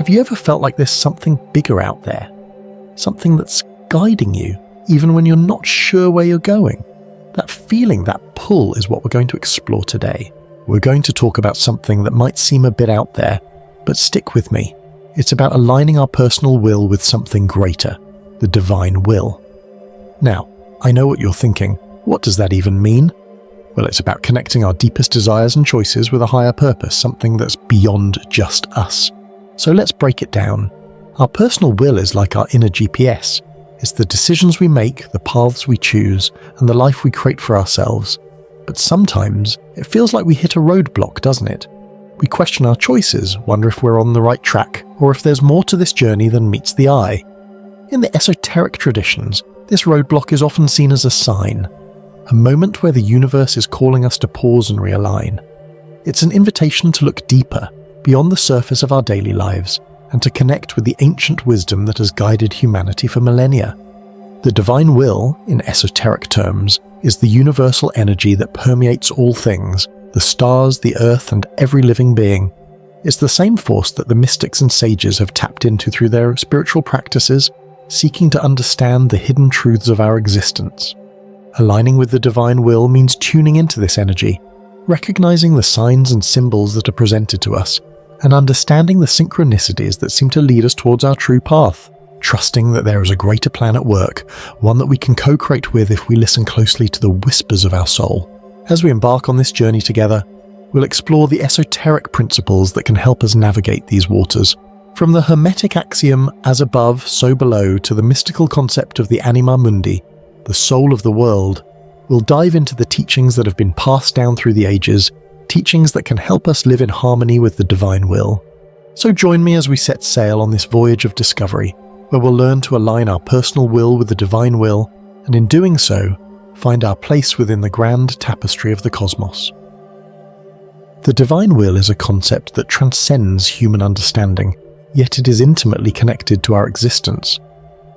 Have you ever felt like there's something bigger out there? Something that's guiding you, even when you're not sure where you're going? That feeling, that pull, is what we're going to explore today. We're going to talk about something that might seem a bit out there, but stick with me. It's about aligning our personal will with something greater, the divine will. Now, I know what you're thinking. What does that even mean? Well, it's about connecting our deepest desires and choices with a higher purpose, something that's beyond just us. So let's break it down. Our personal will is like our inner GPS. It's the decisions we make, the paths we choose, and the life we create for ourselves. But sometimes it feels like we hit a roadblock, doesn't it? We question our choices, wonder if we're on the right track, or if there's more to this journey than meets the eye. In the esoteric traditions, this roadblock is often seen as a sign, a moment where the universe is calling us to pause and realign. It's an invitation to look deeper, beyond the surface of our daily lives, and to connect with the ancient wisdom that has guided humanity for millennia. The divine will, in esoteric terms, is the universal energy that permeates all things, the stars, the earth, and every living being. It's the same force that the mystics and sages have tapped into through their spiritual practices, seeking to understand the hidden truths of our existence. Aligning with the divine will means tuning into this energy, recognizing the signs and symbols that are presented to us, and understanding the synchronicities that seem to lead us towards our true path, trusting that there is a greater plan at work, one that we can co-create with if we listen closely to the whispers of our soul. As we embark on this journey together, we'll explore the esoteric principles that can help us navigate these waters. From the Hermetic axiom, as above, so below, to the mystical concept of the anima mundi, the soul of the world, we'll dive into the teachings that have been passed down through the ages, teachings that can help us live in harmony with the divine will. So join me as we set sail on this voyage of discovery, where we'll learn to align our personal will with the divine will, and in doing so, find our place within the grand tapestry of the cosmos. The divine will is a concept that transcends human understanding, yet it is intimately connected to our existence.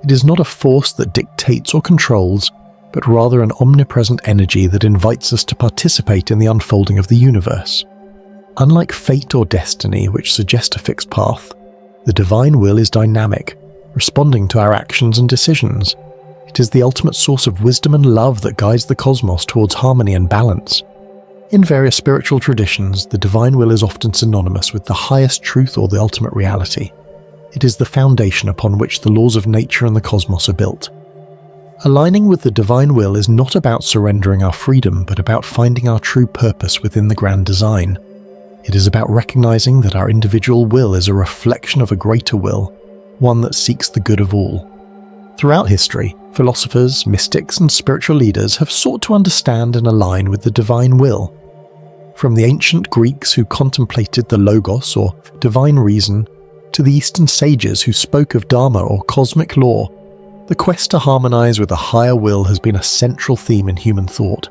It is not a force that dictates or controls, but rather an omnipresent energy that invites us to participate in the unfolding of the universe. Unlike fate or destiny, which suggest a fixed path, the divine will is dynamic, responding to our actions and decisions. It is the ultimate source of wisdom and love that guides the cosmos towards harmony and balance. In various spiritual traditions, the divine will is often synonymous with the highest truth or the ultimate reality. It is the foundation upon which the laws of nature and the cosmos are built. Aligning with the divine will is not about surrendering our freedom, but about finding our true purpose within the grand design. It is about recognizing that our individual will is a reflection of a greater will, one that seeks the good of all. Throughout history, philosophers, mystics, and spiritual leaders have sought to understand and align with the divine will. From the ancient Greeks who contemplated the logos or divine reason, to the Eastern sages who spoke of dharma or cosmic law, the quest to harmonize with a higher will has been a central theme in human thought.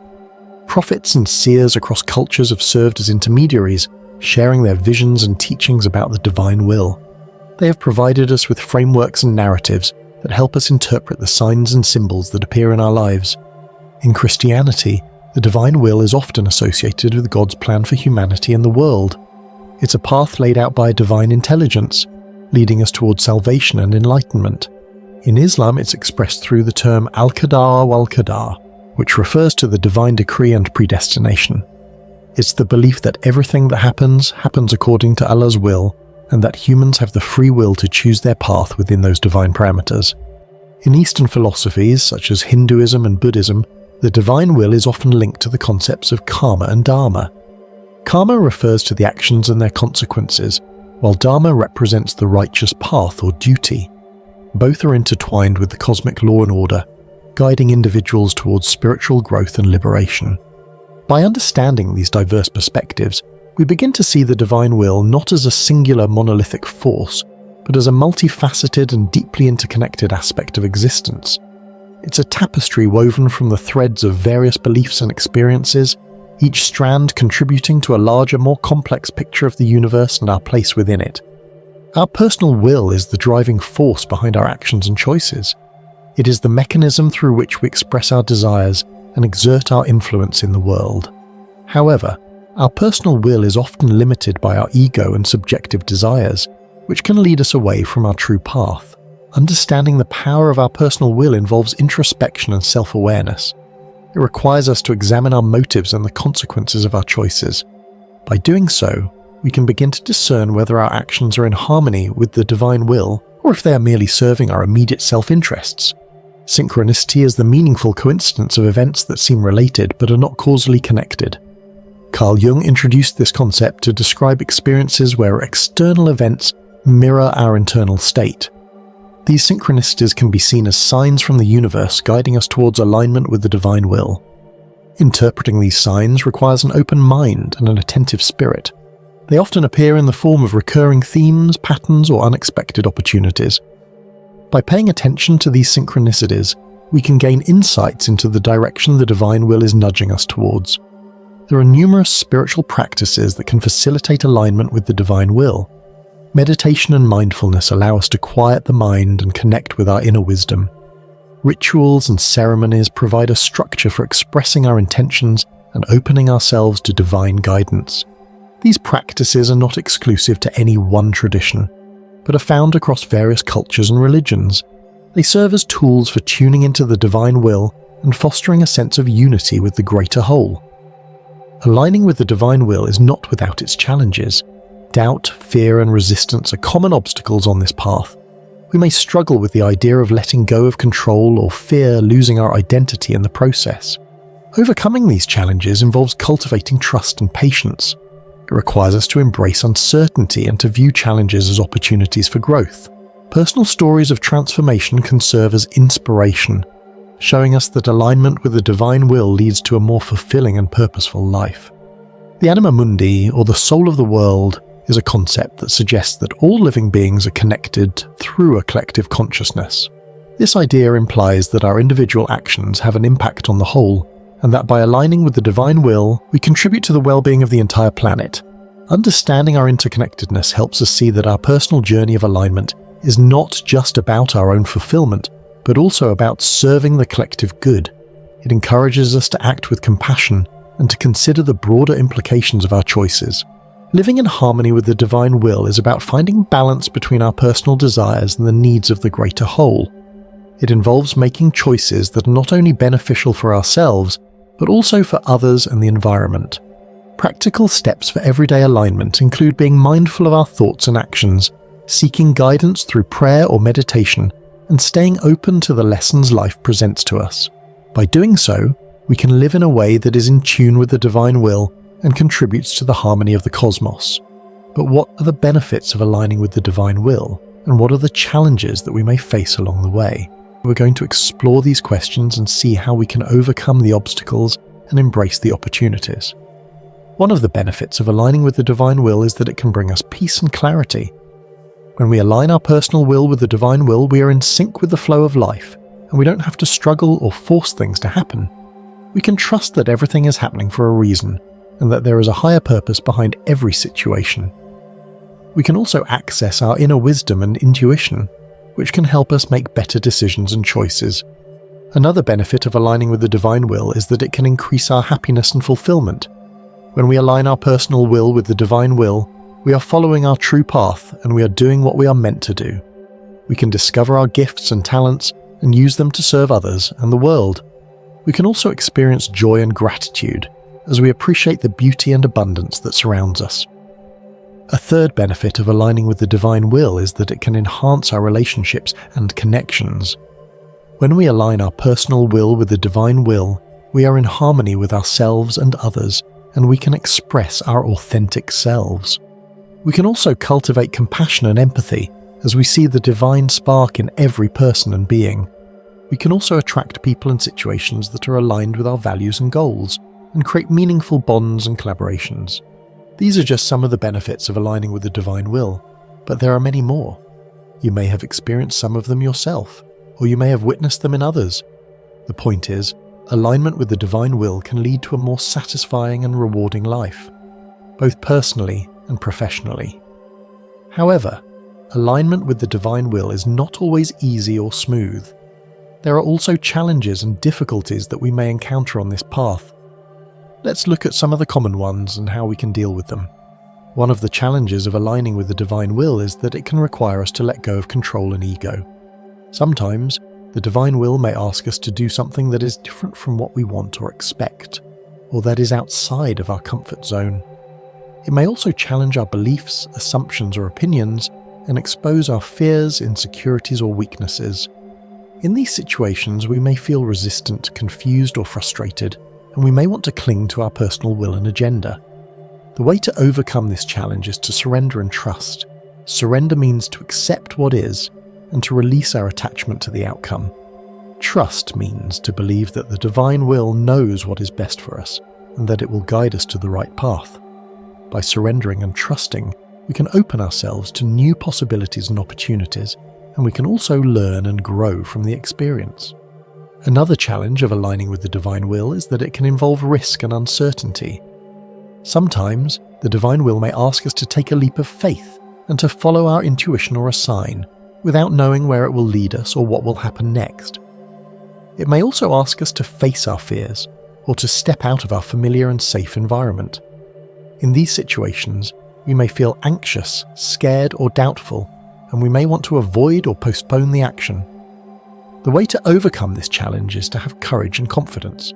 Prophets and seers across cultures have served as intermediaries, sharing their visions and teachings about the divine will. They have provided us with frameworks and narratives that help us interpret the signs and symbols that appear in our lives. In Christianity, the divine will is often associated with God's plan for humanity and the world. It's a path laid out by a divine intelligence, leading us towards salvation and enlightenment. In Islam, it's expressed through the term al-Qadar wal-Qadar, which refers to the divine decree and predestination. It's the belief that everything that happens according to Allah's will, and that humans have the free will to choose their path within those divine parameters. In Eastern philosophies, such as Hinduism and Buddhism, the divine will is often linked to the concepts of karma and dharma. Karma refers to the actions and their consequences, while dharma represents the righteous path or duty. Both are intertwined with the cosmic law and order, guiding individuals towards spiritual growth and liberation. By understanding these diverse perspectives, we begin to see the divine will not as a singular monolithic force, but as a multifaceted and deeply interconnected aspect of existence. It's a tapestry woven from the threads of various beliefs and experiences, each strand contributing to a larger, more complex picture of the universe and our place within it. Our personal will is the driving force behind our actions and choices. It is the mechanism through which we express our desires and exert our influence in the world. However, our personal will is often limited by our ego and subjective desires. which can lead us away from our true path. Understanding the power of our personal will involves introspection and self-awareness. It requires us to examine our motives and the consequences of our choices. By doing so, we can begin to discern whether our actions are in harmony with the divine will or if they are merely serving our immediate self-interests. Synchronicity is the meaningful coincidence of events that seem related but are not causally connected. Carl Jung introduced this concept to describe experiences where external events mirror our internal state. These synchronicities can be seen as signs from the universe guiding us towards alignment with the divine will. Interpreting these signs requires an open mind and an attentive spirit. They often appear in the form of recurring themes, patterns, or unexpected opportunities. By paying attention to these synchronicities, we can gain insights into the direction the divine will is nudging us towards. There are numerous spiritual practices that can facilitate alignment with the divine will. Meditation and mindfulness allow us to quiet the mind and connect with our inner wisdom. Rituals and ceremonies provide a structure for expressing our intentions and opening ourselves to divine guidance. These practices are not exclusive to any one tradition, but are found across various cultures and religions. They serve as tools for tuning into the divine will and fostering a sense of unity with the greater whole. Aligning with the divine will is not without its challenges. Doubt, fear, and resistance are common obstacles on this path. We may struggle with the idea of letting go of control or fear losing our identity in the process. Overcoming these challenges involves cultivating trust and patience. It requires us to embrace uncertainty and to view challenges as opportunities for growth. Personal stories of transformation can serve as inspiration, showing us that alignment with the divine will leads to a more fulfilling and purposeful life. The anima mundi, or the soul of the world, is a concept that suggests that all living beings are connected through a collective consciousness. This idea implies that our individual actions have an impact on the whole, and that by aligning with the divine will, we contribute to the well-being of the entire planet. Understanding our interconnectedness helps us see that our personal journey of alignment is not just about our own fulfillment, but also about serving the collective good. It encourages us to act with compassion and to consider the broader implications of our choices. Living in harmony with the divine will is about finding balance between our personal desires and the needs of the greater whole. It involves making choices that are not only beneficial for ourselves, but also for others and the environment. Practical steps for everyday alignment include being mindful of our thoughts and actions, seeking guidance through prayer or meditation, and staying open to the lessons life presents to us. By doing so, we can live in a way that is in tune with the divine will and contributes to the harmony of the cosmos. But what are the benefits of aligning with the divine will, and what are the challenges that we may face along the way? We're going to explore these questions and see how we can overcome the obstacles and embrace the opportunities. One of the benefits of aligning with the divine will is that it can bring us peace and clarity. When we align our personal will with the divine will, we are in sync with the flow of life, and we don't have to struggle or force things to happen. We can trust that everything is happening for a reason, and that there is a higher purpose behind every situation. We can also access our inner wisdom and intuition, which can help us make better decisions and choices. Another benefit of aligning with the divine will is that it can increase our happiness and fulfillment. When we align our personal will with the divine will, we are following our true path and we are doing what we are meant to do. We can discover our gifts and talents and use them to serve others and the world. We can also experience joy and gratitude as we appreciate the beauty and abundance that surrounds us. A third benefit of aligning with the divine will is that it can enhance our relationships and connections. When we align our personal will with the divine will, we are in harmony with ourselves and others, and we can express our authentic selves. We can also cultivate compassion and empathy as we see the divine spark in every person and being. We can also attract people and situations that are aligned with our values and goals, and create meaningful bonds and collaborations. These are just some of the benefits of aligning with the divine will, but there are many more. You may have experienced some of them yourself, or you may have witnessed them in others. The point is, alignment with the divine will can lead to a more satisfying and rewarding life, both personally and professionally. However, alignment with the divine will is not always easy or smooth. There are also challenges and difficulties that we may encounter on this path. Let's look at some of the common ones and how we can deal with them. One of the challenges of aligning with the divine will is that it can require us to let go of control and ego. Sometimes, the divine will may ask us to do something that is different from what we want or expect, or that is outside of our comfort zone. It may also challenge our beliefs, assumptions, or opinions and expose our fears, insecurities, or weaknesses. In these situations, we may feel resistant, confused, or frustrated, and we may want to cling to our personal will and agenda. The way to overcome this challenge is to surrender and trust. Surrender means to accept what is and to release our attachment to the outcome. Trust means to believe that the divine will knows what is best for us and that it will guide us to the right path. By surrendering and trusting, we can open ourselves to new possibilities and opportunities, and we can also learn and grow from the experience. Another challenge of aligning with the divine will is that it can involve risk and uncertainty. Sometimes, the divine will may ask us to take a leap of faith and to follow our intuition or a sign, without knowing where it will lead us or what will happen next. It may also ask us to face our fears, or to step out of our familiar and safe environment. In these situations, we may feel anxious, scared, or doubtful, and we may want to avoid or postpone the action. The way to overcome this challenge is to have courage and confidence.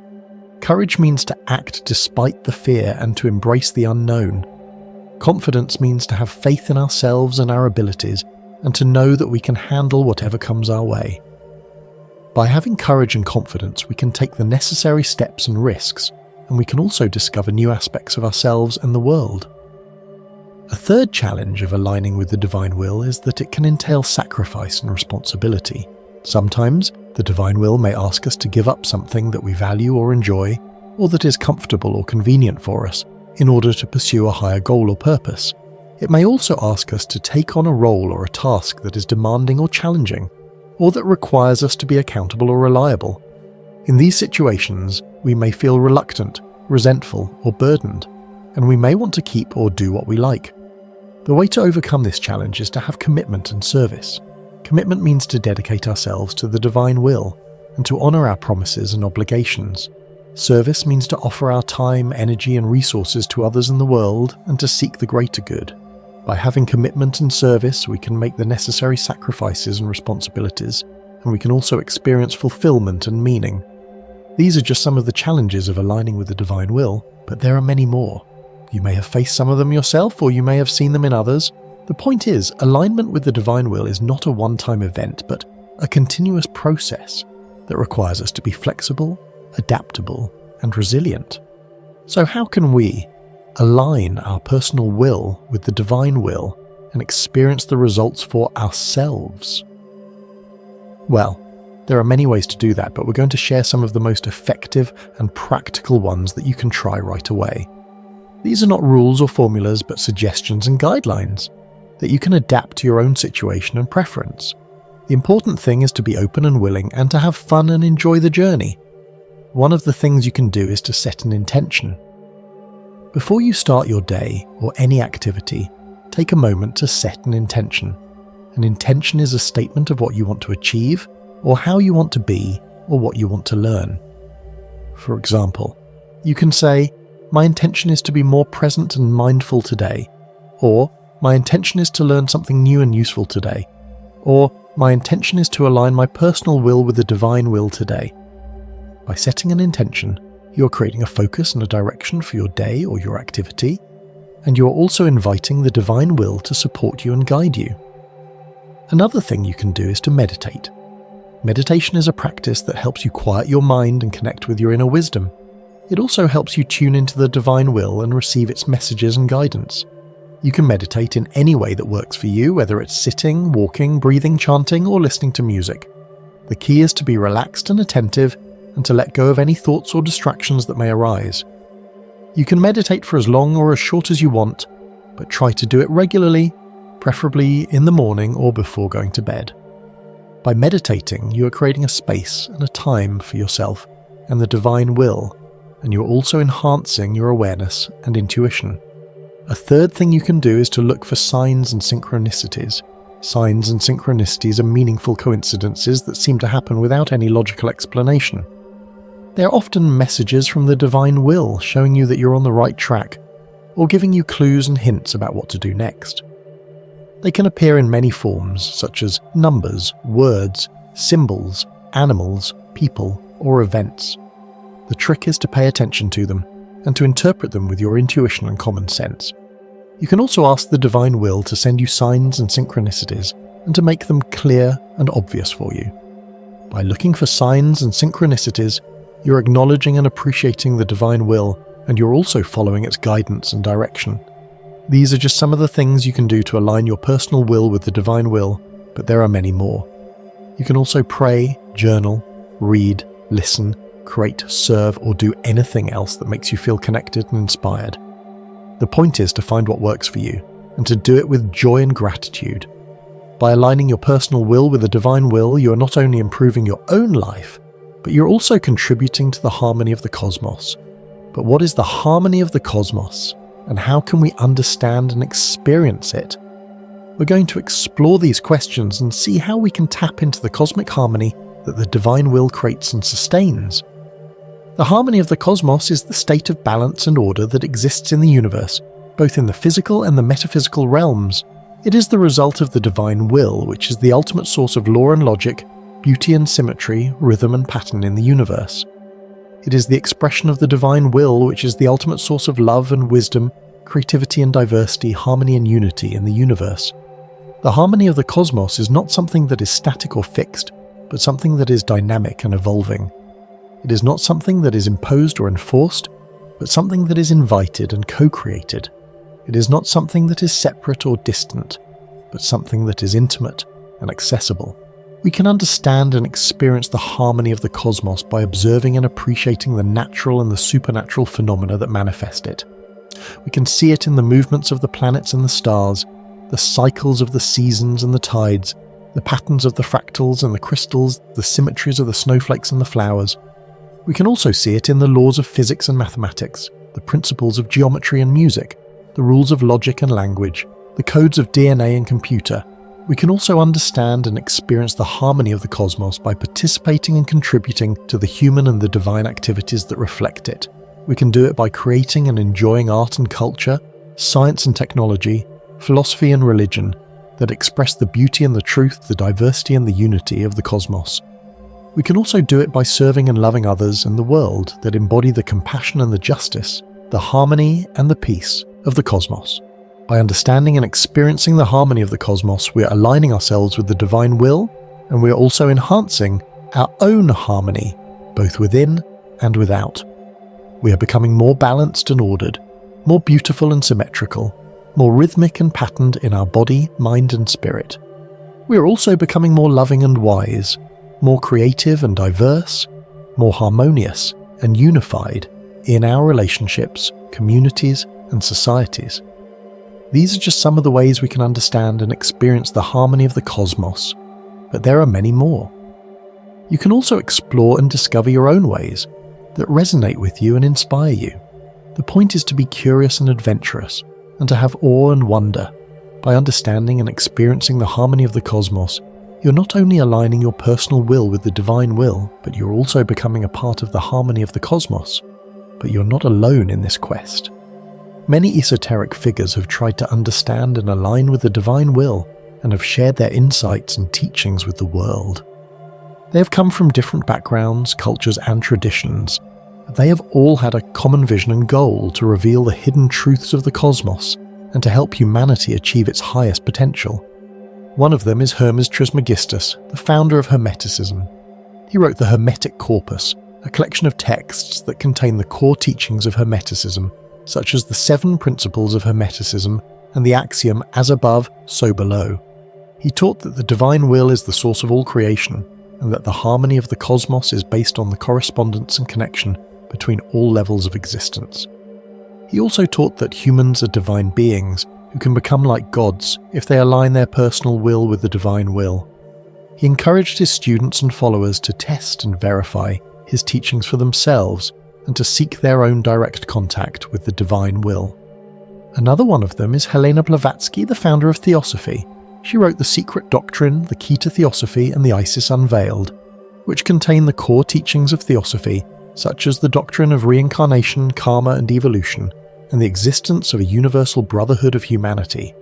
Courage means to act despite the fear and to embrace the unknown. Confidence means to have faith in ourselves and our abilities, and to know that we can handle whatever comes our way. By having courage and confidence, we can take the necessary steps and risks, and we can also discover new aspects of ourselves and the world. A third challenge of aligning with the divine will is that it can entail sacrifice and responsibility. Sometimes, the divine will may ask us to give up something that we value or enjoy, or that is comfortable or convenient for us, in order to pursue a higher goal or purpose. It may also ask us to take on a role or a task that is demanding or challenging, or that requires us to be accountable or reliable. In these situations, we may feel reluctant, resentful, or burdened, and we may want to keep or do what we like. The way to overcome this challenge is to have commitment and service. Commitment means to dedicate ourselves to the divine will and to honor our promises and obligations. Service means to offer our time, energy, and resources to others in the world and to seek the greater good. By having commitment and service, we can make the necessary sacrifices and responsibilities, and we can also experience fulfillment and meaning. These are just some of the challenges of aligning with the divine will, but there are many more. You may have faced some of them yourself, or you may have seen them in others. The point is, alignment with the divine will is not a one-time event, but a continuous process that requires us to be flexible, adaptable, and resilient. So how can we align our personal will with the divine will and experience the results for ourselves? Well, there are many ways to do that, but we're going to share some of the most effective and practical ones that you can try right away. These are not rules or formulas, but suggestions and guidelines that you can adapt to your own situation and preference. The important thing is to be open and willing and to have fun and enjoy the journey. One of the things you can do is to set an intention. Before you start your day or any activity, take a moment to set an intention. An intention is a statement of what you want to achieve, or how you want to be, or what you want to learn. For example, you can say, "My intention is to be more present and mindful today," or "My intention is to learn something new and useful today," or "My intention is to align my personal will with the divine will today." By setting an intention, you're creating a focus and a direction for your day or your activity, and you're also inviting the divine will to support you and guide you. Another thing you can do is to meditate. Meditation is a practice that helps you quiet your mind and connect with your inner wisdom. It also helps you tune into the divine will and receive its messages and guidance. You can meditate in any way that works for you, whether it's sitting, walking, breathing, chanting, or listening to music. The key is to be relaxed and attentive and to let go of any thoughts or distractions that may arise. You can meditate for as long or as short as you want, but try to do it regularly, preferably in the morning or before going to bed. By meditating, you are creating a space and a time for yourself and the divine will, and you are also enhancing your awareness and intuition. A third thing you can do is to look for signs and synchronicities. Signs and synchronicities are meaningful coincidences that seem to happen without any logical explanation. They are often messages from the divine will showing you that you're on the right track. or giving you clues and hints about what to do next. They can appear in many forms, such as numbers, words, symbols, animals, people, or events. The trick is to pay attention to them and to interpret them with your intuition and common sense. You can also ask the divine will to send you signs and synchronicities and to make them clear and obvious for you. By looking for signs and synchronicities, you're acknowledging and appreciating the divine will, and you're also following its guidance and direction. These are just some of the things you can do to align your personal will with the divine will, but there are many more. You can also pray, journal, read, listen, create, serve, or do anything else that makes you feel connected and inspired. The point is to find what works for you, and to do it with joy and gratitude. By aligning your personal will with the divine will, you are not only improving your own life, but you're also contributing to the harmony of the cosmos. But what is the harmony of the cosmos, and how can we understand and experience it? We're going to explore these questions and see how we can tap into the cosmic harmony that the divine will creates and sustains. The harmony of the cosmos is the state of balance and order that exists in the universe, both in the physical and the metaphysical realms. It is the result of the divine will, which is the ultimate source of law and logic, beauty and symmetry, rhythm and pattern in the universe. It is the expression of the divine will, which is the ultimate source of love and wisdom, creativity and diversity, harmony and unity in the universe. The harmony of the cosmos is not something that is static or fixed, but something that is dynamic and evolving. It is not something that is imposed or enforced, but something that is invited and co-created. It is not something that is separate or distant, but something that is intimate and accessible. We can understand and experience the harmony of the cosmos by observing and appreciating the natural and the supernatural phenomena that manifest it. We can see it in the movements of the planets and the stars, the cycles of the seasons and the tides, the patterns of the fractals and the crystals, the symmetries of the snowflakes and the flowers. We can also see it in the laws of physics and mathematics, the principles of geometry and music, the rules of logic and language, the codes of DNA and computer. We can also understand and experience the harmony of the cosmos by participating and contributing to the human and the divine activities that reflect it. We can do it by creating and enjoying art and culture, science and technology, philosophy and religion that express the beauty and the truth, the diversity and the unity of the cosmos. We can also do it by serving and loving others and the world that embody the compassion and the justice, the harmony and the peace of the cosmos. By understanding and experiencing the harmony of the cosmos, we are aligning ourselves with the divine will, and we are also enhancing our own harmony, both within and without. We are becoming more balanced and ordered, more beautiful and symmetrical, more rhythmic and patterned in our body, mind and spirit. We are also becoming more loving and wise, more creative and diverse, more harmonious and unified in our relationships, communities and societies. These are just some of the ways we can understand and experience the harmony of the cosmos, but there are many more. You can also explore and discover your own ways that resonate with you and inspire you. The point is to be curious and adventurous, and to have awe and wonder. By understanding and experiencing the harmony of the cosmos, you're not only aligning your personal will with the divine will, but you're also becoming a part of the harmony of the cosmos. But you're not alone in this quest. Many esoteric figures have tried to understand and align with the divine will, and have shared their insights and teachings with the world. They have come from different backgrounds, cultures and traditions, but they have all had a common vision and goal to reveal the hidden truths of the cosmos and to help humanity achieve its highest potential. One of them is Hermes Trismegistus, the founder of Hermeticism. He wrote the Hermetic Corpus, a collection of texts that contain the core teachings of Hermeticism, such as the 7 principles of Hermeticism and the axiom as above, so below. He taught that the divine will is the source of all creation, and that the harmony of the cosmos is based on the correspondence and connection between all levels of existence. He also taught that humans are divine beings who can become like gods if they align their personal will with the divine will. He encouraged his students and followers to test and verify his teachings for themselves and to seek their own direct contact with the divine will. Another one of them is Helena Blavatsky, the founder of Theosophy. She wrote The Secret Doctrine, The Key to Theosophy, and The Isis Unveiled, which contain the core teachings of Theosophy, such as the doctrine of reincarnation, karma, and evolution, and the existence of a universal brotherhood of humanity.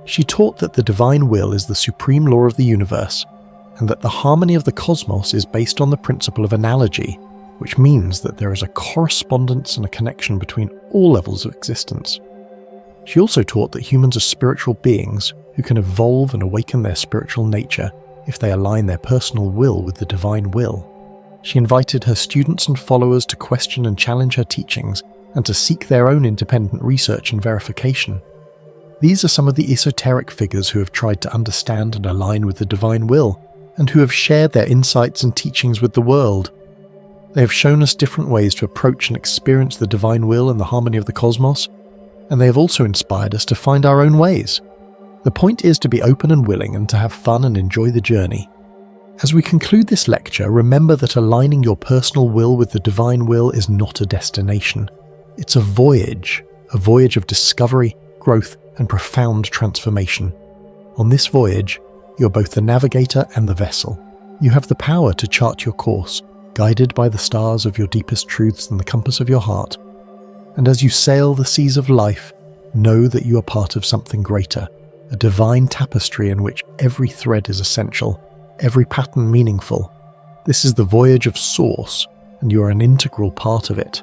She taught that the divine will is the supreme law of the universe, and that the harmony of the cosmos is based on the principle of analogy, which means that there is a correspondence and a connection between all levels of existence. She also taught that humans are spiritual beings who can evolve and awaken their spiritual nature if they align their personal will with the divine will. She invited her students and followers to question and challenge her teachings and to seek their own independent research and verification. These are some of the esoteric figures who have tried to understand and align with the divine will, and who have shared their insights and teachings with the world. They have shown us different ways to approach and experience the divine will and the harmony of the cosmos, and they have also inspired us to find our own ways. The point is to be open and willing and to have fun and enjoy the journey. As we conclude this lecture, remember that aligning your personal will with the divine will is not a destination. It's a voyage of discovery, growth, and profound transformation. On this voyage, you're both the navigator and the vessel. You have the power to chart your course, guided by the stars of your deepest truths and the compass of your heart. And as you sail the seas of life, know that you are part of something greater, a divine tapestry in which every thread is essential, every pattern meaningful. This is the voyage of Source, and you are an integral part of it.